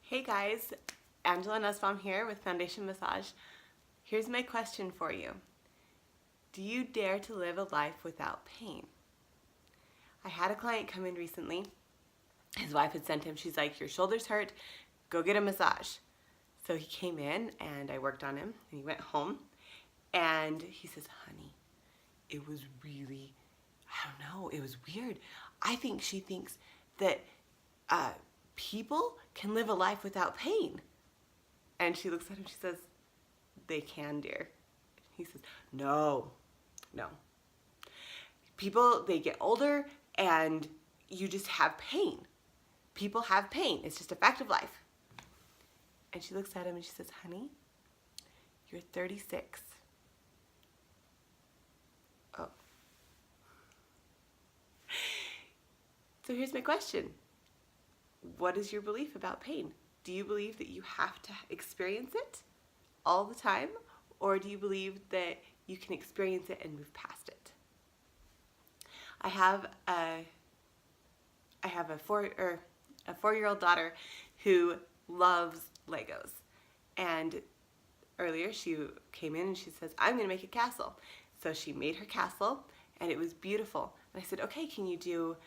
Hey guys, Angela Nussbaum here with Foundation Massage. Here's my question for you. Do you dare to live a life without pain? I had a client come in recently. His wife had sent him, she's like, your shoulders hurt, go get a massage. So he came in and I worked on him and he went home and he says, honey, it was really, I don't know, it was weird. I think she thinks that people can live a life without pain. And she looks at him, she says, they can, dear. He says, no. People, they get older and you just have pain. People have pain. It's just a fact of life. And she looks at him and she says, honey, you're 36. Oh. So here's my question. What is your belief about pain? Do you believe that you have to experience it all the time? Or do you believe that you can experience it and move past it? I have a four-year-old daughter who loves Legos. And earlier she came in and she says, I'm going to make a castle. So she made her castle and it was beautiful. And I said, okay, can you do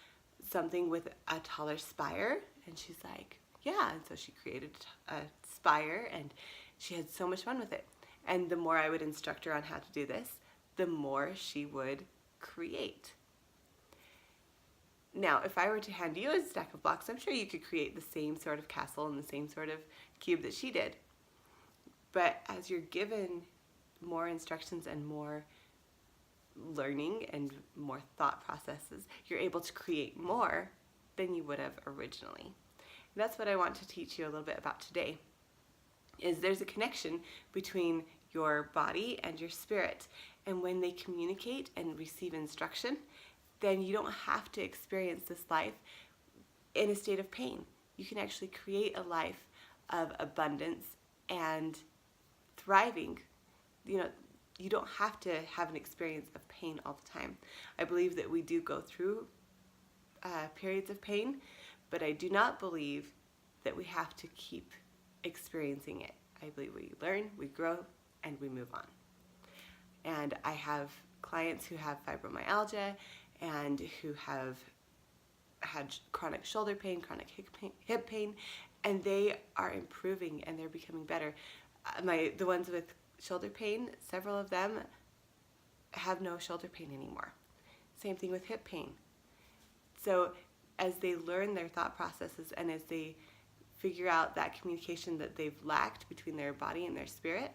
something with a taller spire? And she's like, yeah. And so she created a spire and she had so much fun with it. And the more I would instruct her on how to do this, the more she would create. Now, if I were to hand you a stack of blocks, I'm sure you could create the same sort of castle and the same sort of cube that she did. But as you're given more instructions and more learning and more thought processes, you're able to create more than you would have originally. And that's what I want to teach you a little bit about today, is there's a connection between your body and your spirit. And when they communicate and receive instruction, then you don't have to experience this life in a state of pain. You can actually create a life of abundance and thriving. You don't have to have an experience of pain all the time. I believe that we do go through periods of pain, but I do not believe that we have to keep experiencing it. I believe we learn, we grow, and we move on. And I have clients who have fibromyalgia and who have had chronic shoulder pain, chronic hip pain, and they are improving and they're becoming better. The ones with shoulder pain, several of them have no shoulder pain anymore. Same thing with hip pain. So as they learn their thought processes and as they figure out that communication that they've lacked between their body and their spirit,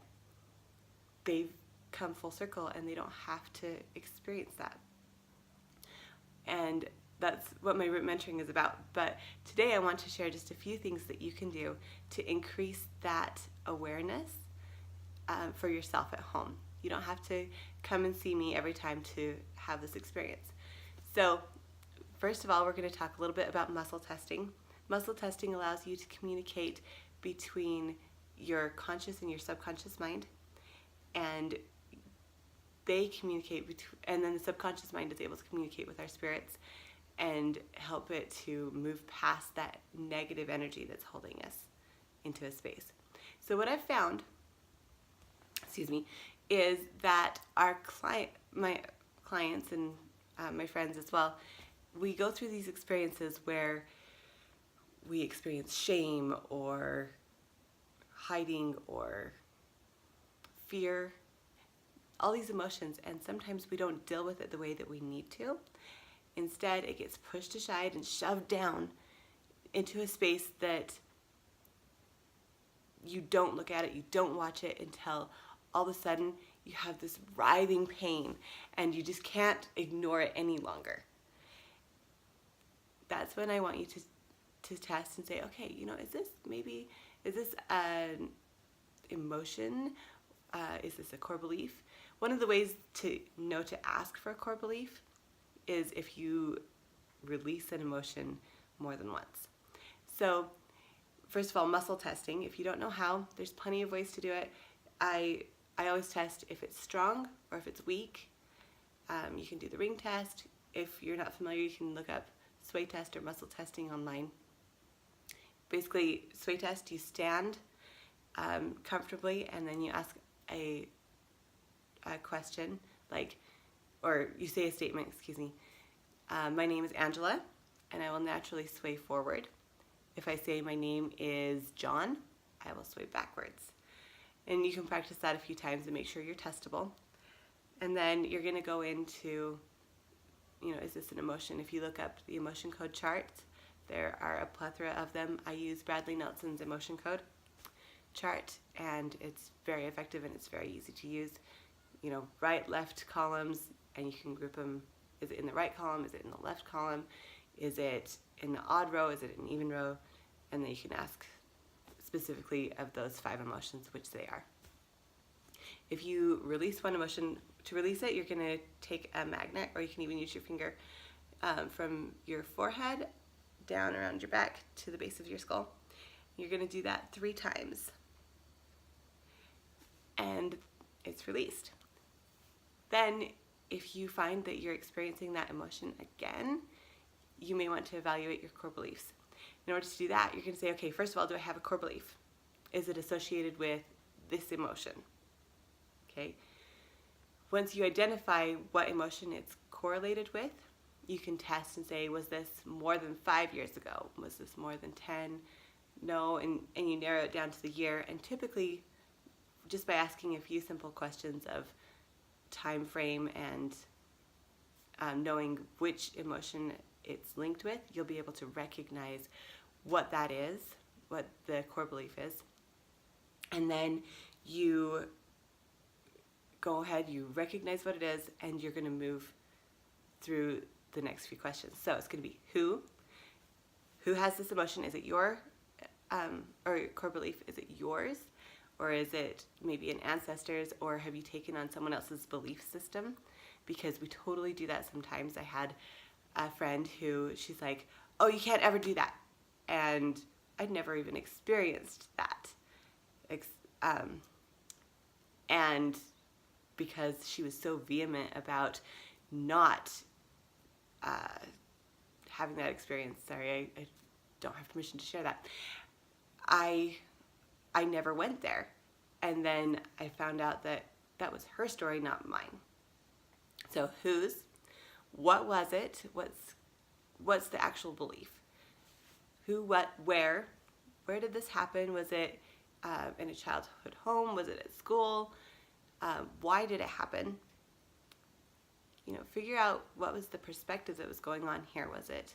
they've come full circle and they don't have to experience that. And that's what my root mentoring is about. But today I want to share just a few things that you can do to increase that awareness for yourself at home. You don't have to come and see me every time to have this experience. So first of all, we're going to talk a little bit about muscle testing. Muscle testing allows you to communicate between your conscious and your subconscious mind, and they communicate and then the subconscious mind is able to communicate with our spirits and help it to move past that negative energy that's holding us into a space. So what I've found, is that my clients and my friends as well, we go through these experiences where we experience shame or hiding or fear, all these emotions, and sometimes we don't deal with it the way that we need to. Instead, it gets pushed aside and shoved down into a space that you don't look at it, you don't watch it until all of a sudden you have this writhing pain and you just can't ignore it any longer. That's when I want you to test and say, okay, is this an emotion? Is this a core belief? One of the ways to know to ask for a core belief is if you release an emotion more than once. So first of all, muscle testing. If you don't know how, there's plenty of ways to do it. I always test if it's strong or if it's weak. You can do the ring test. If you're not familiar, you can look up sway test or muscle testing online. basically, sway test, you stand comfortably, and then you ask a question, like, or you say a statement, excuse me. My name is Angela, and I will naturally sway forward. If I say my name is John, I will sway backwards. And you can practice that a few times and make sure you're testable. And then you're going to go into, is this an emotion? If you look up the emotion code charts, there are a plethora of them. I use Bradley Nelson's emotion code chart, and it's very effective and it's very easy to use. Right, left columns, and you can group them. Is it in the right column? Is it in the left column? Is it in the odd row? Is it an even row? And then you can ask specifically of those 5 emotions which they are. If you release one emotion, to release it, you're going to take a magnet, or you can even use your finger from your forehead down around your back to the base of your skull. You're going to do that 3 times, and it's released. Then, if you find that you're experiencing that emotion again, you may want to evaluate your core beliefs. In order to do that, you're going to say, okay, first of all, do I have a core belief? Is it associated with this emotion? Okay. Once you identify what emotion it's correlated with, you can test and say, was this more than 5 years ago? Was this more than 10? No, and you narrow it down to the year. And typically, just by asking a few simple questions of time frame and knowing which emotion it's linked with, you'll be able to recognize what that is, what the core belief is. And then you go ahead, you recognize what it is, and you're going to move through the next few questions. So it's going to be who has this emotion? Is it your or your core belief? Is it yours, or is it maybe an ancestor's, or have you taken on someone else's belief system? Because we totally do that sometimes. I had a friend who, she's like, oh, you can't ever do that, and I'd never even experienced that. And because she was so vehement about not having that experience, sorry, I don't have permission to share that, I never went there. And then I found out that that was her story, not mine. So whose, what was it, what's the actual belief? Who, what, where did this happen? Was it in a childhood home? Was it at school? Why did it happen? Figure out what was the perspective that was going on here. Was it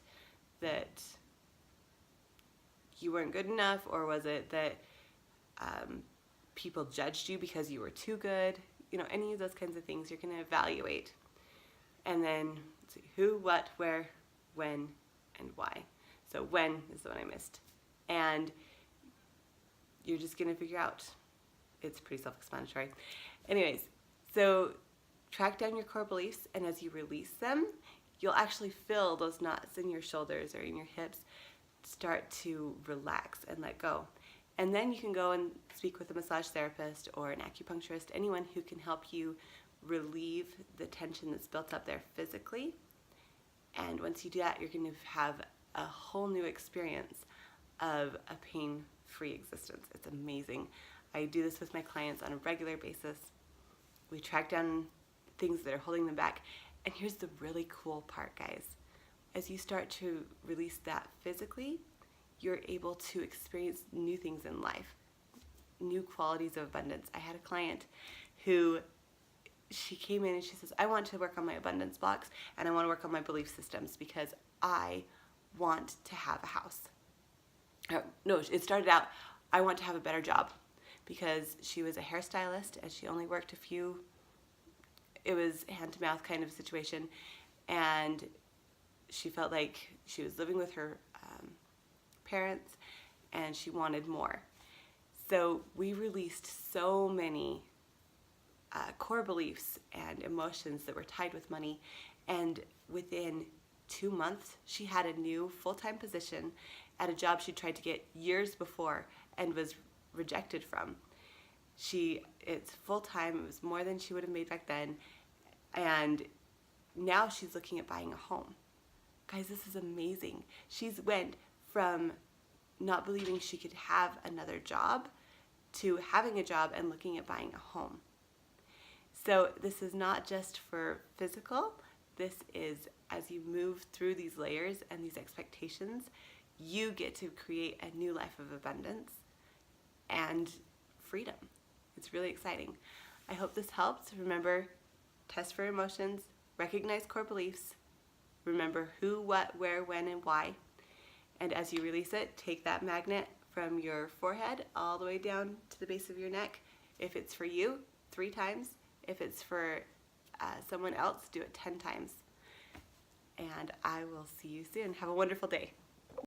that you weren't good enough, or was it that people judged you because you were too good? Any of those kinds of things you're going to evaluate. And then see who, what, where, when, and why. So when is the one I missed. And you're just going to figure out. It's pretty self-explanatory. Anyways, so track down your core beliefs, and as you release them, you'll actually feel those knots in your shoulders or in your hips start to relax and let go. And then you can go and speak with a massage therapist or an acupuncturist, anyone who can help you relieve the tension that's built up there physically. And once you do that, you're going to have a whole new experience of a pain-free existence. It's amazing. I do this with my clients on a regular basis. We track down things that are holding them back. And here's the really cool part, guys. As you start to release that physically, you're able to experience new things in life, new qualities of abundance. I had a client who, she came in and she says, I want to work on my abundance blocks, and I want to work on my belief systems because I want to have a house. No, it started out, I want to have a better job, because she was a hairstylist and she only worked a few, it was hand-to-mouth kind of situation, and she felt like she was living with her parents and she wanted more. So we released so many core beliefs and emotions that were tied with money, and within 2 months she had a new full-time position at a job she tried to get years before and was rejected from. It's full-time, it was more than she would have made back then, and now she's looking at buying a home. Guys, this is amazing. She's went from not believing she could have another job to having a job and looking at buying a home. So this is not just for physical. This is as you move through these layers and these expectations, you get to create a new life of abundance and freedom. It's really exciting. I hope this helps. Remember, test for emotions, recognize core beliefs, remember who, what, where, when, and why. And as you release it, take that magnet from your forehead all the way down to the base of your neck. If it's for you, 3 times. If it's for someone else, do it 10 times. And I will see you soon. Have a wonderful day.